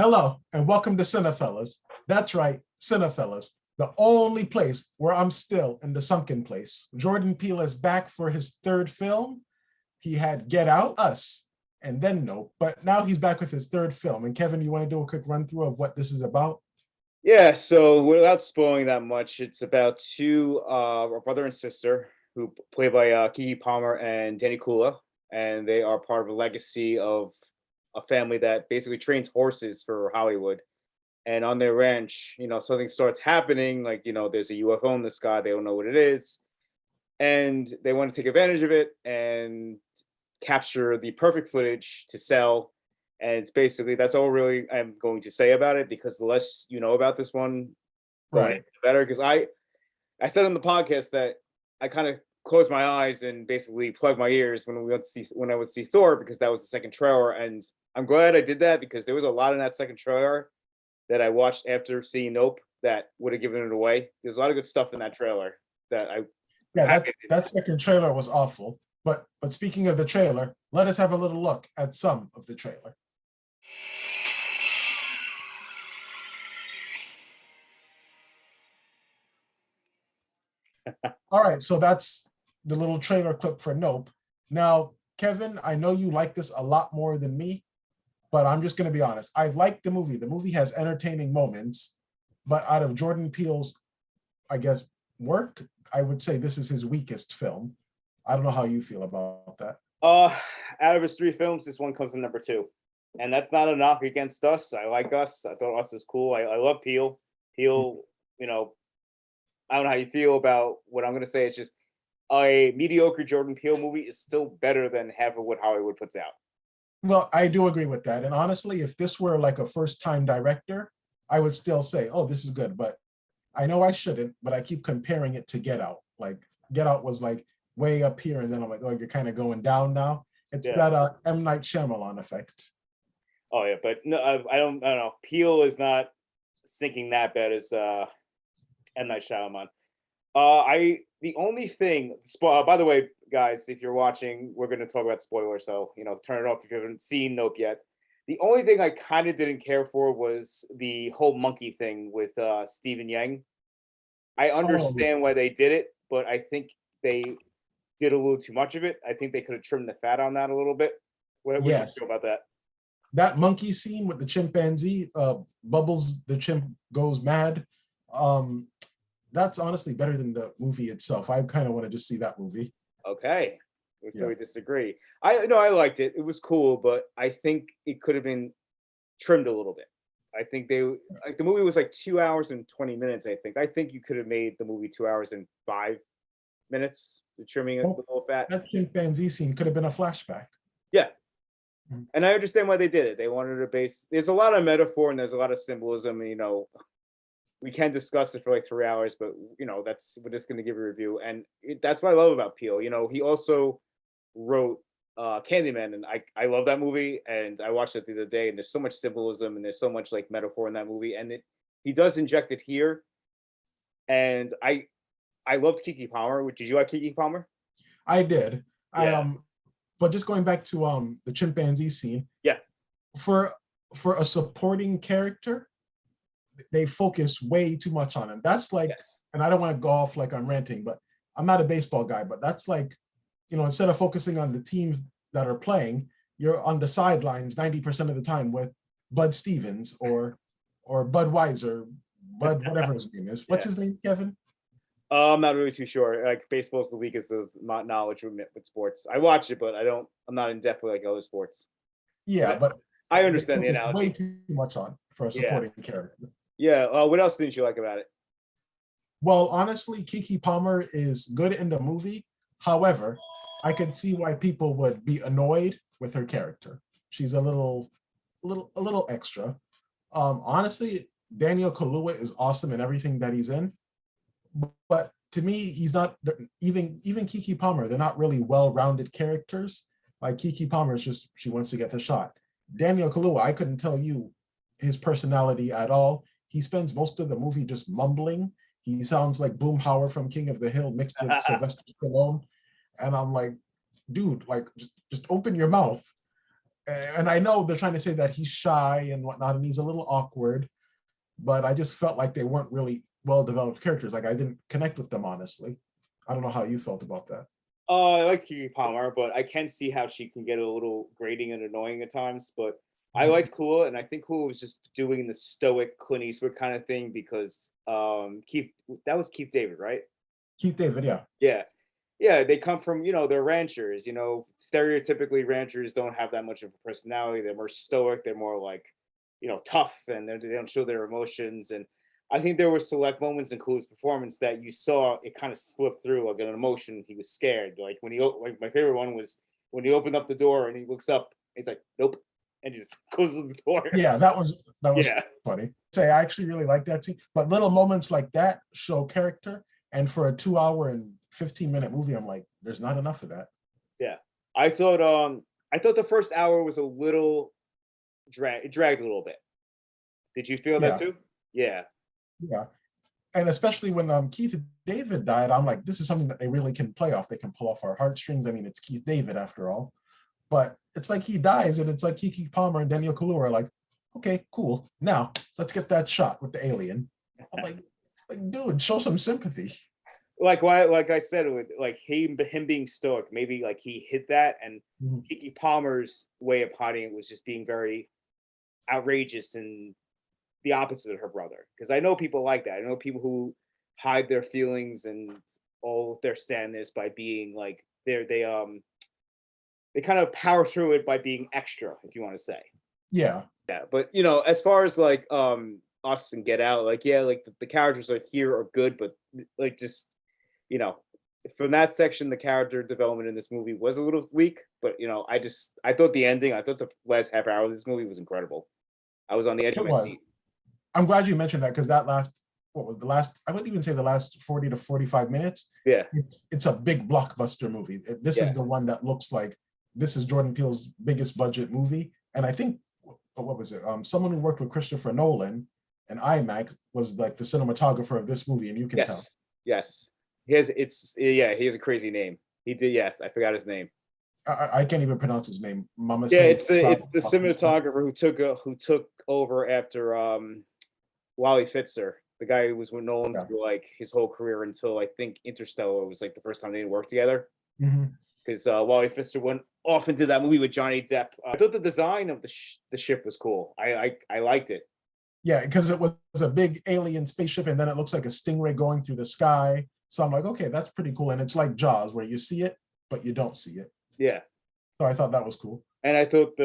Hello, and welcome to Cinephellas. That's right, Cinephellas, the only place where I'm still in the sunken place. Jordan Peele is back for his third film. He had Get Out, Us, and then Nope, but now he's back with his third film. And Kevin, you want to do a quick run through of what this is about? Yeah, so without spoiling that much, it's about two a brother and sister who played by Kiki Palmer and Danny Kula, and they are part of a legacy of a family that basically trains horses for Hollywood. And on their ranch, something starts happening, like there's a UFO in the sky, they don't know what it is, and they want to take advantage of it and capture the perfect footage to sell. And it's basically that's all really I'm going to say about it, because the less you know about this one, going Right. into the better. Because I said on the podcast that I kind of closed my eyes and basically plugged my ears when I would see Thor, because that was the second trailer, and I'm glad I did that because there was a lot in that second trailer that I watched after seeing Nope that would have given it away. There's a lot of good stuff in that trailer that I'm Yeah, happy that, I didn't. that second trailer was awful. But speaking of the trailer, let us have a little look at some of the trailer. All right, so that's the little trailer clip for Nope. Now, Kevin, I know you like this a lot more than me, but I'm just going to be honest. I like the movie. The movie has entertaining moments, but out of Jordan Peele's, I guess, work, I would say this is his weakest film. I don't know how you feel about that. Uh, Out of his three films, this one comes in number two, and that's not a knock against Us. I like Us. I thought Us was cool. I love Peele. Peele, you know, I don't know how you feel about what I'm going to say. It's just a mediocre Jordan Peele movie is still better than half of what Hollywood puts out. Well, I do agree with that. And honestly, if this were like a first-time director, I would still say, oh, this is good. But I know I shouldn't, but I keep comparing it to Get Out. Like Get Out was like way up here, and then I'm like, oh, you're kind of going down now. It's Yeah. that M. Night Shyamalan effect. Oh yeah, but no, I don't know. Peele is not sinking that bad as M Night Shyamalan. I the only thing. By the way, guys, if you're watching, we're going to talk about spoilers, so turn it off if you haven't seen Nope yet. The only thing I kind of didn't care for was the whole monkey thing with Stephen Yang. I Oh, understand why they did it, but I think they did a little too much of it. I think they could have trimmed the fat on that a little bit. What did you yes. feel about that? That monkey scene with the chimpanzee, Bubbles, the chimp goes mad. Um, that's honestly better than the movie itself. I kind of want to just see that movie. Okay. So Yeah. we disagree. I liked it. It was cool, but I think it could have been trimmed a little bit. I think the movie was like 2 hours and 20 minutes, I think. I think you could have made the movie 2 hours and 5 minutes, the trimming it Oh, with all fat. that chimpanzee scene could have been a flashback. Yeah. Mhm. And I understand why they did it. They wanted to base there's a lot of metaphor and there's a lot of symbolism, and we can discuss it for like 3 hours, but that's we're just gonna give a review. And that's what I love about Peele. He also wrote Candyman, and I love that movie, and I watched it the other day, and there's so much symbolism and there's so much like metaphor in that movie, and he does inject it here. And I loved Kiki Palmer. Did you like Kiki Palmer? I did. I Yeah, but just going back to the chimpanzee scene, yeah, for for a supporting character, they focus way too much on him. That's like, yes. and I don't want to go off like I'm ranting, but I'm not a baseball guy, but that's like, instead of focusing on the teams that are playing, you're on the sidelines 90% of the time with Bud Stevens or Bud Weiser, Bud whatever his name is. What's Yeah. his name, Kevin? I'm not really too sure. Like baseball's the weakest of my knowledge with sports. I watch it, but I'm not in depth with like other sports. Yeah, But but I they understand the focus way analogy. too much on for a Yeah, supporting character. yeah. What else didn't you like about it? Well, honestly, Kiki Palmer is good in the movie. However, I can see why people would be annoyed with her character. She's a little extra. Honestly, Daniel Kaluuya is awesome in everything that he's in, but to me, he's not even Kiki Palmer. They're not really well-rounded characters. Like Kiki Palmer is just she wants to get the shot. Daniel Kaluuya, I couldn't tell you his personality at all. He spends most of the movie just mumbling. He sounds like Boomhauer from King of the Hill mixed with Sylvester Stallone, and I'm like, dude, like just open your mouth. And I know they're trying to say that he's shy and whatnot, and he's a little awkward, but I just felt like they weren't really well-developed characters. Like I didn't connect with them, honestly. I don't know how you felt about that. I like Kiki Palmer, but I can see how she can get a little grating and annoying at times. But I Mhm. liked Kula, and I think Kula was just doing the stoic Clint Eastwood kind of thing because Keith that was Keith David, right? Keith David, yeah. Yeah. Yeah, they come from, they're ranchers, stereotypically ranchers don't have that much of a personality. They're more stoic, they're more like, tough, and they don't show their emotions. And I think there were select moments in Cool's performance that you saw it kind of slip through like an emotion. He was scared. Like like my favorite one was when he opened up the door and he looks up, he's like, nope, and he just closes the door. Yeah, that was Yeah. funny. Say I actually really like that scene, but little moments like that show character. And for a 2 hour and 15-minute movie, I'm like, there's not enough of that. Yeah. I thought the first hour was a little it dragged a little bit. Did you feel that Yeah, too? Yeah. yeah. And especially when Keith David died, I'm like, this is something that they really can play off. They can pull off our heartstrings. I mean, it's Keith David after all. But it's like he dies, and it's like Kiki Palmer and Daniel Kaluuya are like, okay, cool. Now let's get that shot with the alien. I'm like, dude, show some sympathy. Like I said, with like him being stoic, maybe like he hit that, and Mhm. Kiki Palmer's way of hiding it was just being very outrageous and the opposite of her brother. Because I know people like that. I know people who hide their feelings and all their sadness by being like they kind of power through it by being extra, if you want to say. Yeah, Yeah, but as far as like us and Get Out, like yeah, like the characters are here are good, but like just you know from that section, the character development in this movie was a little weak. But I thought the ending, I thought the last half hour of this movie was incredible. I was on the edge of it my was. seat. I'm glad you mentioned that because that last, what was the last? I wouldn't even say the last 40 to 45 minutes. Yeah, It's a big blockbuster movie. This is yeah, the one that looks like this is Jordan Peele's biggest budget movie. And I think what was it? Someone who worked with Christopher Nolan and IMAX was like the cinematographer of this movie, and you can tell. yes, yes. He has a crazy name. He did, yes. I forgot his name. I can't even pronounce his name. Mama Yeah, say it's the cinematographer who took over after Wally Fitzer, the guy who was with Nolan yeah. through like his whole career until I think Interstellar was like the first time they didn't work together Mhm. because Wally Fitzer went off into that movie with Johnny Depp. I thought the design of the ship was cool. I liked it. Yeah, because it was a big alien spaceship, and then it looks like a stingray going through the sky. So I'm like, okay, that's pretty cool. And it's like Jaws, where you see it, but you don't see it. Yeah, So I thought that was cool. and I thought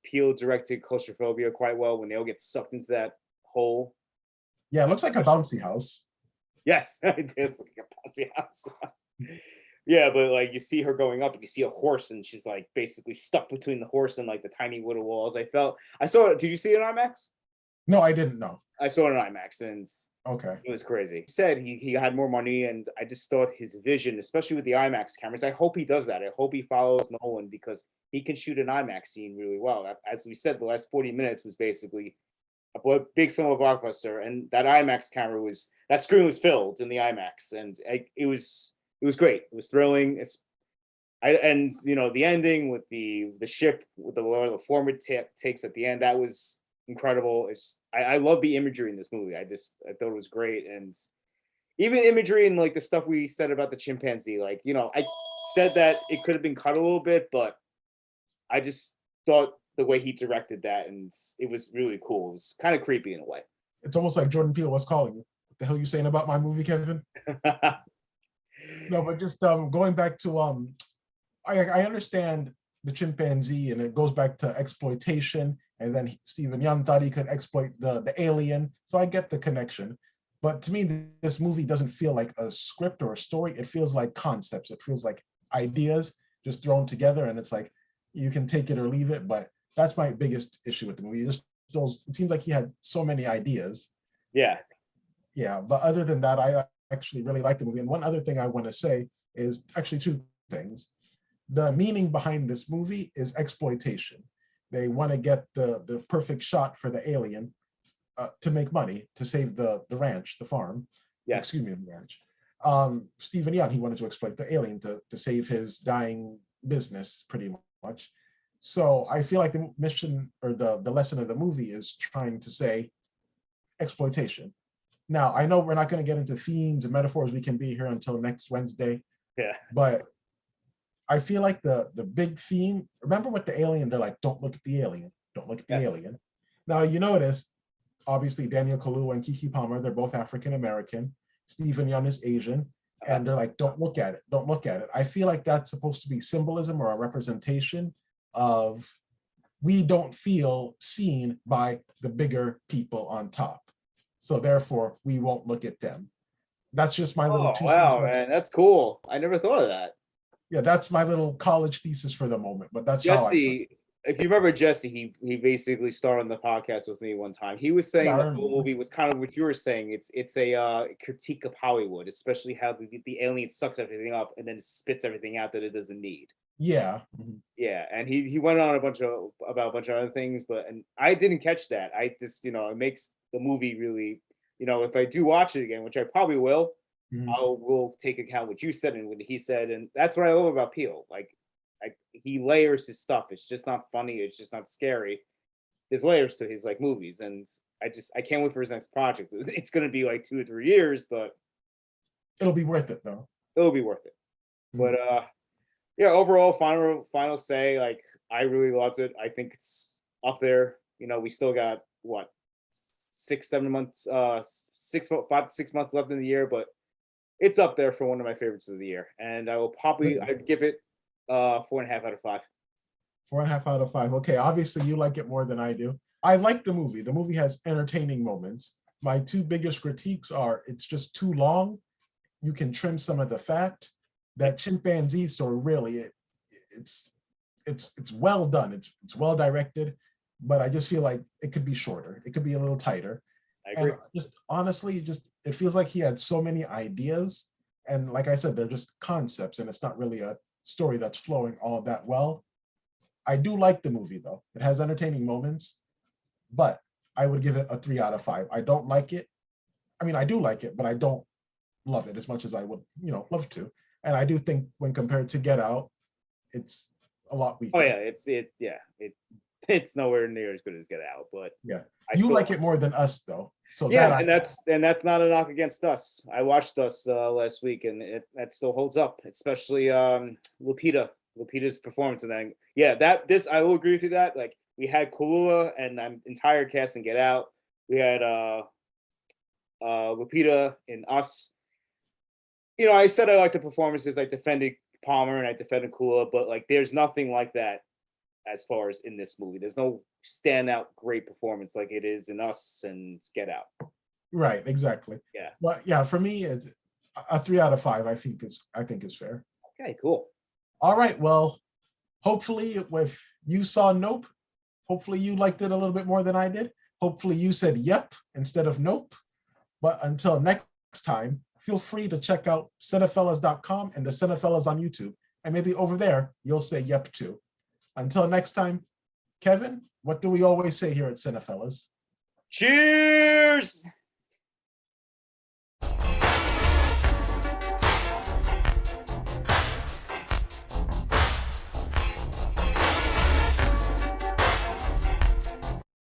Peele directed claustrophobia quite well when they all get sucked into that hole. Yeah, it looks like a bouncy house. Yes, it is like a bouncy house. Yeah, but like you see her going up, and you see a horse, and she's like basically stuck between the horse and like the tiny little walls. I saw it. Did you see it on IMAX? No, I didn't know. I saw it on IMAX, and Okay. it was crazy. He said he had more money, and I just thought his vision, especially with the IMAX cameras, I hope he does that. I hope he follows Nolan because he can shoot an IMAX scene really well. As we said, the last 40 minutes was basically a big summer blockbuster, and that screen was filled in the IMAX, and it was great. It was thrilling. And the ending with the ship with the form it takes at the end, that was incredible. I love the imagery in this movie. I thought it was great, and even imagery and like the stuff we said about the chimpanzee. Like I said that it could have been cut a little bit, but I just thought the way he directed that, and it was really cool. It was kind of creepy in a way. It's almost like Jordan Peele was calling you. What the hell are you saying about my movie, Kevin? No, but just going back to I understand the chimpanzee, and it goes back to exploitation. And then Stephen Young thought he could exploit the alien. So I get the connection. But to me, this movie doesn't feel like a script or a story. It feels like concepts. It feels like ideas just thrown together. And it's like, you can take it or leave it. But that's my biggest issue with the movie. It seems like he had so many ideas. Yeah. Yeah. But other than that, I actually really like the movie. And one other thing I want to say is actually two things. The meaning behind this movie is exploitation. They want to get the perfect shot for the alien to make money, to save the ranch, the farm. Yes. Excuse me, the ranch. Stephen Young, he wanted to exploit the alien to save his dying business, pretty much. So I feel like the mission or the lesson of the movie is trying to say exploitation. Now, I know we're not going to get into themes and metaphors. We can be here until next Wednesday, Yeah. but I feel like the big theme, remember with the alien, they're like, don't look at the alien, don't look at the Yes. alien. Now, you notice, obviously, Daniel Kaluuya and Keke Palmer, they're both African-American. Stephen Yeun is Asian. And they're like, don't look at it, don't look at it. I feel like that's supposed to be symbolism or a representation of we don't feel seen by the bigger people on top. So therefore, we won't look at them. That's just my little Oh, two wow, cents. man. That's cool. I never thought of that. Yeah, that's my little college thesis for the moment, but that's how I see it. Jesse, if you remember Jesse, he basically started on the podcast with me one time. He was saying Yeah, I the whole remember. movie was kind of what you were saying. It's a critique of Hollywood, especially how the alien sucks everything up and then spits everything out that it doesn't need. Yeah. Yeah, and he went on about a bunch of other things, but and I didn't catch that. I just it makes the movie really, if I do watch it again, which I probably will, Mhm. I will take account what you said and what he said, and that's what I love about Peele. Like he layers his stuff. It's just not funny. It's just not scary. There's layers to his like movies, and I can't wait for his next project. It's gonna be like 2 or 3 years, but It'll be worth it though. it'll be worth it. Mhm. But yeah, overall, final say, like I really loved it. I think it's up there. We still got what 6 7 months, 5 to 6 months left in the year, but it's up there for one of my favorites of the year. And I will probably I'd give it 4.5 out of 5. 4.5 out of 5. Okay, obviously you like it more than I do. I like the movie. The movie has entertaining moments. My two biggest critiques are it's just too long. You can trim some of the fat. That chimpanzee story, really, it's well done. It's well directed, but I just feel like it could be shorter. It could be a little tighter. I agree. And just honestly, it feels like he had so many ideas. And like I said, they're just concepts, and it's not really a story that's flowing all that well. I do like the movie though. It has entertaining moments, but I would give it a 3 out of 5. I don't like it. I mean, I do like it, but I don't love it as much as I would, love to. And I do think when compared to Get Out, it's a lot weaker. Oh yeah, it's nowhere near as good as Get Out, but Yeah, I you still like it more than us though. So yeah, and that's not a knock against Us. I watched Us last week, and that still holds up, especially Lupita's performance. And then this I will agree with you that like we had Kaluuya and entire cast in Get Out. We had Lupita in Us. I said I like the performances. I defended Palmer and I defended Kaluuya, but like there's nothing like that as far as in this movie. There's no standout great performance like it is in Us and Get Out. Right, exactly. Yeah. But yeah, for me, it's a 3 out of 5. I think is fair. Okay, cool. All right. Well, hopefully, if you saw Nope, hopefully you liked it a little bit more than I did. Hopefully you said yep instead of nope. But until next time, feel free to check out Cinephellas.com and the Cinephellas on YouTube. And maybe over there, you'll say yep too. Until next time, Kevin, what do we always say here at Cinephellas? Cheers!